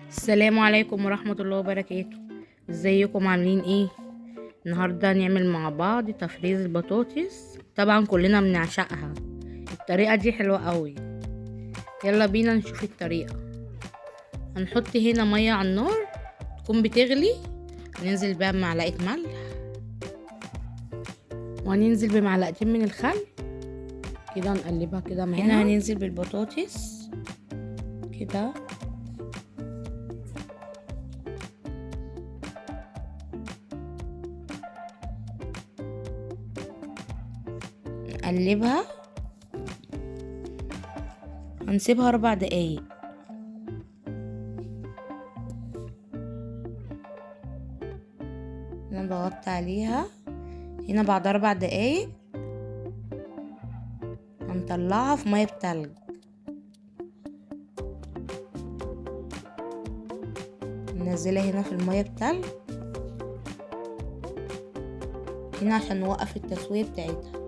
السلام عليكم ورحمة الله وبركاته. ازيكم عاملين ايه؟ النهاردة هنعمل مع بعض تفريز البطاطس، طبعا كلنا بنعشقها. الطريقة دي حلوة قوي. يلا بينا نشوف الطريقة. هنحط هنا مية على النار تكون بتغلي، هننزل بقى بمعلقة ملح، وهننزل بمعلقتين من الخل كده، نقلبها كده معانا. هنا هننزل بالبطاطس كده، نقلبها، هنسيبها 4 دقايق. انا بغطي عليها. هنا بعد 4 دقايق هنطلعها في ميه بتلج. ننزلها هنا في الميه بتلج هنا عشان نوقف التسوية بتاعتها.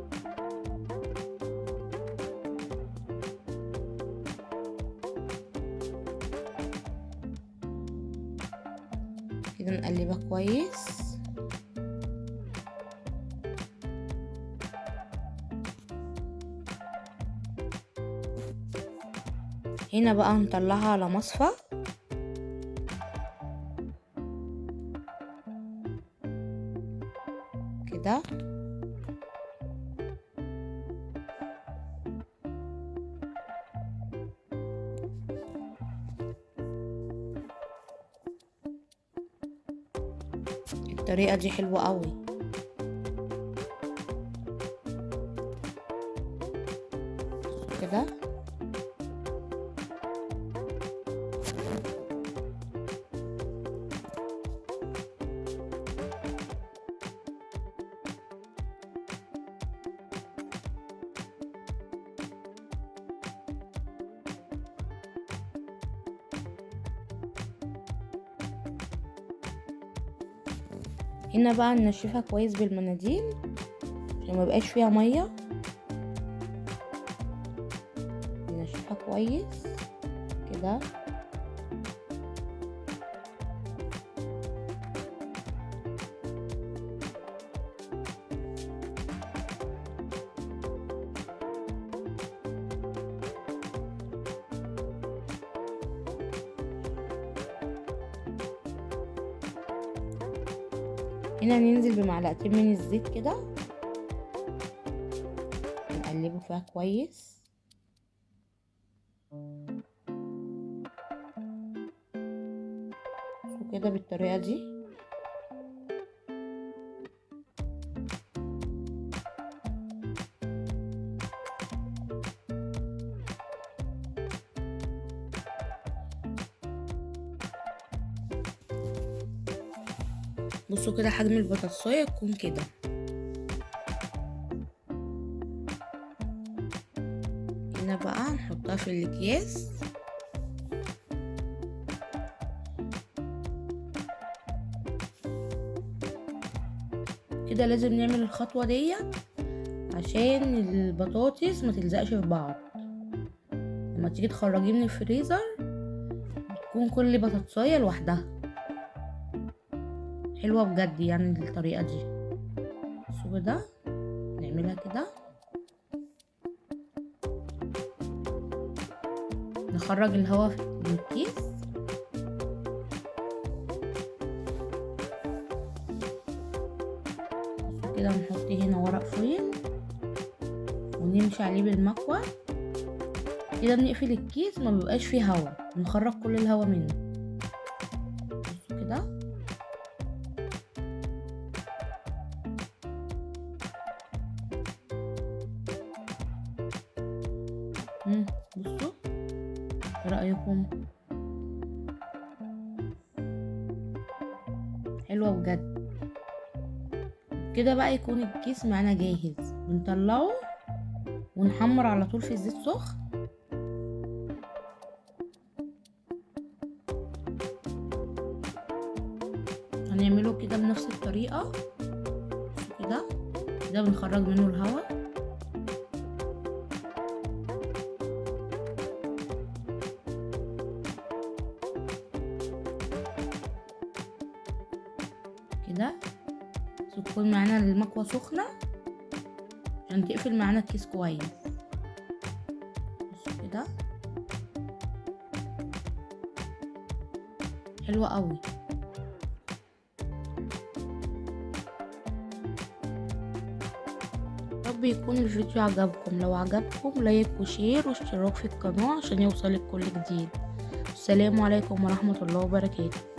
كده نقلبها كويس. هنا بقى هنطلعها على مصفى. كده الطريقة دي حلوة قوي. كده هنا بقى ننشفها كويس بالمناديل عشان ما يبقاش فيها ميه. ننشفها كويس كده. هنا ننزل بمعلقتين من الزيت كده، نقلبه فيها كويس. وكده بالطريقة دي. بصوا كده حجم البطاطساية تكون كده. هنا بقى نحطها في الاكياس. كده لازم نعمل الخطوة دي عشان البطاطس ما تلزقش في بعض. لما تيجي تخرجيه من الفريزر تكون كل بطاطساية لوحدها. حلوة بجد يعني الطريقة دي. بصوا كده نعملها كده، نخرج الهواء من الكيس. بصوا كده نحط هنا ورق فويل ونمشي عليه بالمكوى كده، بنقفل الكيس ما بيبقاش فيه هواء، نخرج كل الهواء منه. بصوا كده. بصوا ايه رأيكم؟ حلوة بجد. كده بقى يكون الكيس معانا جاهز، بنطلعه ونحمر على طول في الزيت سخن. هنعمله كده بنفس الطريقة كده. كده بنخرج منه الهواء. كده، بس تكون معانا المكوة سخنة عشان تقفل معانا الكيس كويس. بصوا كده حلوة قوي. رب يكون الفيديو عجبكم، لو عجبكم لايك وشير واشتراك في القناة عشان يوصلك كل جديد. السلام عليكم ورحمة الله وبركاته.